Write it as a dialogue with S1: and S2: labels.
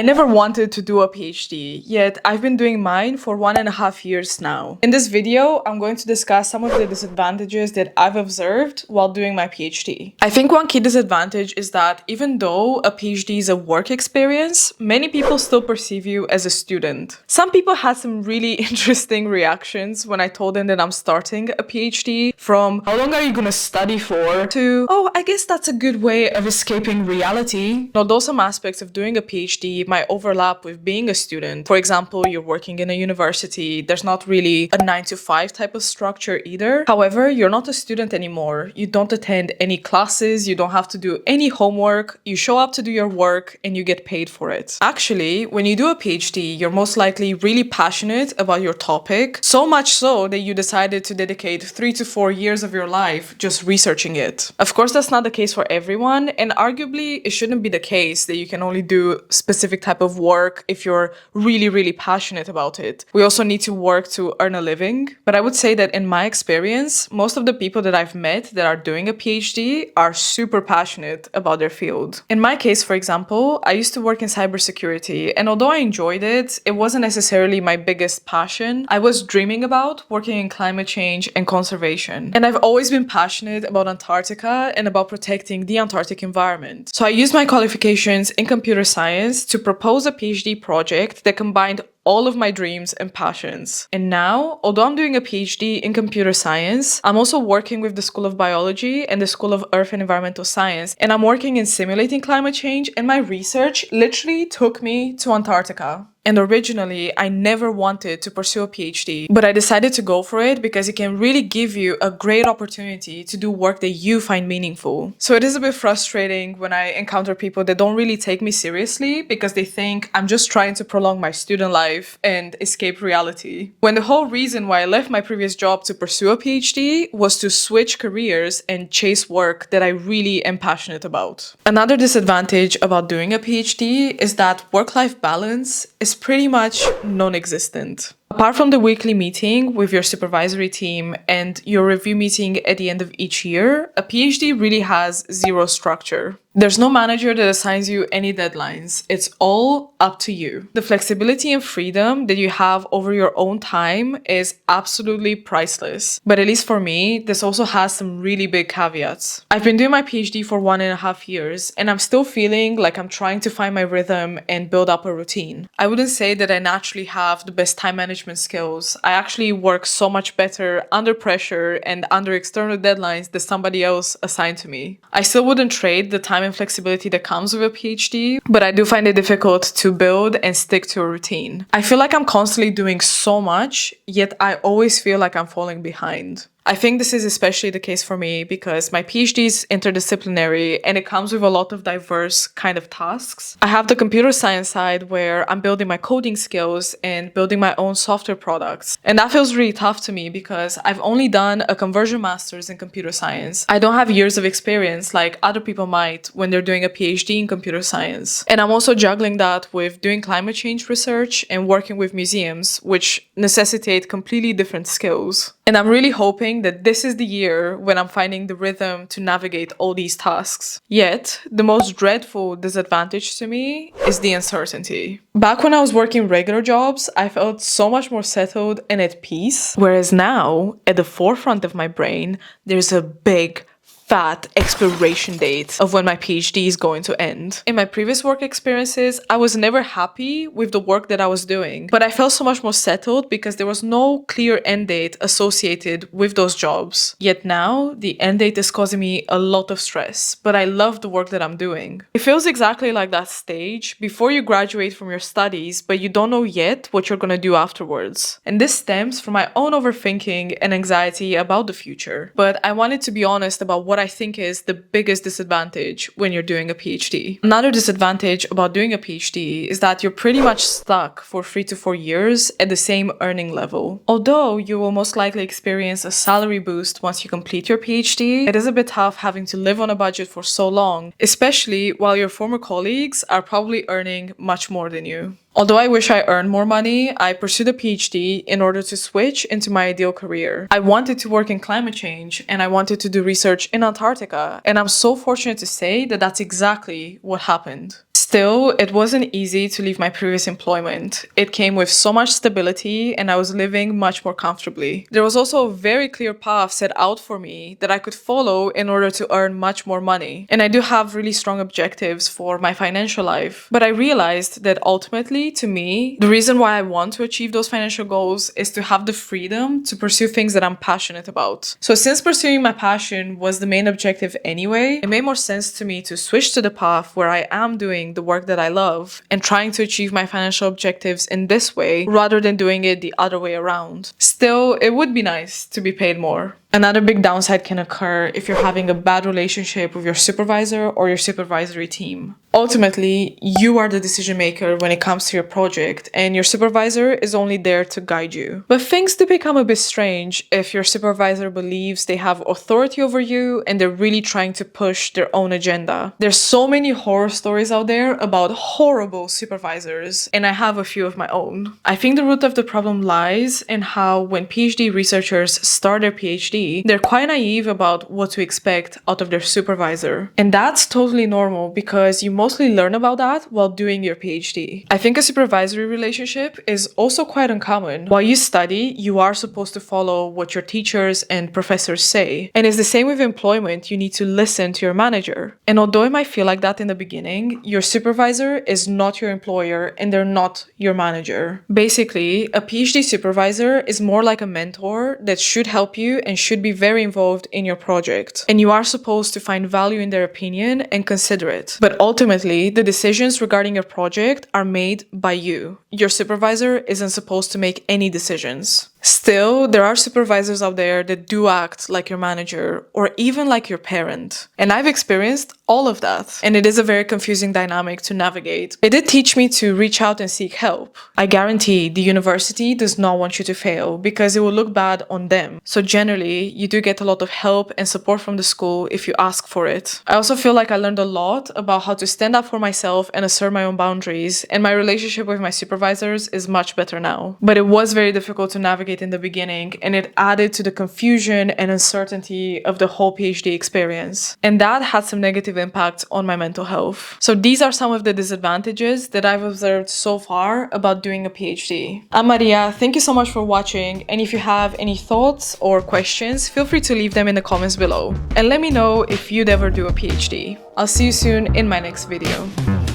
S1: I never wanted to do a PhD, yet I've been doing mine for 1.5 years now. In this video, I'm going to discuss some of the disadvantages that I've observed while doing my PhD. I think one key disadvantage is that even though a PhD is a work experience, many people still perceive you as a student. Some people had some really interesting reactions when I told them that I'm starting a PhD, from how long are you gonna study for to, oh, I guess that's a good way of escaping reality. Although some aspects of doing a PhD might overlap with being a student. For example, you're working in a university, there's not really a 9 to 5 type of structure either. However, you're not a student anymore. You don't attend any classes, you don't have to do any homework, you show up to do your work and you get paid for it. Actually, when you do a PhD, you're most likely really passionate about your topic, so much so that you decided to dedicate 3 to 4 years of your life just researching it. Of course, that's not the case for everyone, and arguably it shouldn't be the case that you can only do specific type of work if you're really passionate about it. We also need to work to earn a living. But I would say that in my experience, most of the people that I've met that are doing a PhD are super passionate about their field. In my case, for example, I used to work in cybersecurity, and although I enjoyed it, it wasn't necessarily my biggest passion. I was dreaming about working in climate change and conservation. And I've always been passionate about Antarctica and about protecting the Antarctic environment. So I used my qualifications in computer science to propose a PhD project that combined all of my dreams and passions. And now, although I'm doing a PhD in computer science, I'm also working with the School of Biology and the School of Earth and Environmental Science, and I'm working in simulating climate change, and my research literally took me to Antarctica. And originally, I never wanted to pursue a PhD, but I decided to go for it because it can really give you a great opportunity to do work that you find meaningful. So it is a bit frustrating when I encounter people that don't really take me seriously because they think I'm just trying to prolong my student life and escape reality. When the whole reason why I left my previous job to pursue a PhD was to switch careers and chase work that I really am passionate about. Another disadvantage about doing a PhD is that work-life balance is pretty much non-existent. Apart from the weekly meeting with your supervisory team and your review meeting at the end of each year, a PhD really has zero structure. There's no manager that assigns you any deadlines. It's all up to you. The flexibility and freedom that you have over your own time is absolutely priceless. But at least for me, this also has some really big caveats. I've been doing my PhD for 1.5 years, and I'm still feeling like I'm trying to find my rhythm and build up a routine. I wouldn't say that I naturally have the best time management skills. I actually work so much better under pressure and under external deadlines that somebody else assigned to me. I still wouldn't trade the time and flexibility that comes with a PhD, but I do find it difficult to build and stick to a routine. I feel like I'm constantly doing so much, yet I always feel like I'm falling behind. I think this is especially the case for me because my PhD is interdisciplinary and it comes with a lot of diverse kind of tasks. I have the computer science side where I'm building my coding skills and building my own software products. And that feels really tough to me because I've only done a conversion master's in computer science. I don't have years of experience like other people might when they're doing a PhD in computer science. And I'm also juggling that with doing climate change research and working with museums, which necessitate completely different skills. And I'm really hoping that this is the year when I'm finding the rhythm to navigate all these tasks. Yet, the most dreadful disadvantage to me is the uncertainty. Back when I was working regular jobs, I felt so much more settled and at peace. Whereas now, at the forefront of my brain, there's a big fat expiration date of when my PhD is going to end. In my previous work experiences, I was never happy with the work that I was doing, but I felt so much more settled because there was no clear end date associated with those jobs. Yet now, the end date is causing me a lot of stress, but I love the work that I'm doing. It feels exactly like that stage before you graduate from your studies, but you don't know yet what you're gonna do afterwards. And this stems from my own overthinking and anxiety about the future. But I wanted to be honest about what I think is the biggest disadvantage when you're doing a PhD. Another disadvantage about doing a PhD is that you're pretty much stuck for 3 to 4 years at the same earning level. Although you will most likely experience a salary boost once you complete your PhD, it is a bit tough having to live on a budget for so long, especially while your former colleagues are probably earning much more than you. Although I wish I earned more money, I pursued a PhD in order to switch into my ideal career. I wanted to work in climate change and I wanted to do research in Antarctica, and I'm so fortunate to say that that's exactly what happened. Still, it wasn't easy to leave my previous employment. It came with so much stability and I was living much more comfortably. There was also a very clear path set out for me that I could follow in order to earn much more money. And I do have really strong objectives for my financial life. But I realized that ultimately, to me, the reason why I want to achieve those financial goals is to have the freedom to pursue things that I'm passionate about. So since pursuing my passion was the main objective anyway, it made more sense to me to switch to the path where I am doing the work that I love and trying to achieve my financial objectives in this way rather than doing it the other way around. Still, it would be nice to be paid more. Another big downside can occur if you're having a bad relationship with your supervisor or your supervisory team. Ultimately, you are the decision maker when it comes to your project, and your supervisor is only there to guide you. But things do become a bit strange if your supervisor believes they have authority over you and they're really trying to push their own agenda. There's so many horror stories out there about horrible supervisors, and I have a few of my own. I think the root of the problem lies in how when PhD researchers start their PhD, they're quite naive about what to expect out of their supervisor. And that's totally normal because you mostly learn about that while doing your PhD. I think a supervisory relationship is also quite uncommon. While you study, you are supposed to follow what your teachers and professors say. And it's the same with employment. You need to listen to your manager. And although it might feel like that in the beginning, your supervisor is not your employer and they're not your manager. Basically, a PhD supervisor is more like a mentor that should help you and should be very involved in your project. And you are supposed to find value in their opinion and consider it. But ultimately, the decisions regarding your project are made by you. Your supervisor isn't supposed to make any decisions. Still, there are supervisors out there that do act like your manager or even like your parent. And I've experienced all of that. And it is a very confusing dynamic to navigate. It did teach me to reach out and seek help. I guarantee the university does not want you to fail because it will look bad on them. So generally, you do get a lot of help and support from the school if you ask for it. I also feel like I learned a lot about how to stand up for myself and assert my own boundaries. And my relationship with my supervisors is much better now. But it was very difficult to navigate in the beginning, and it added to the confusion and uncertainty of the whole PhD experience. And that had some negative impact on my mental health. So these are some of the disadvantages that I've observed so far about doing a PhD. I'm Maria, thank you so much for watching, and if you have any thoughts or questions, feel free to leave them in the comments below. And let me know if you'd ever do a PhD. I'll see you soon in my next video.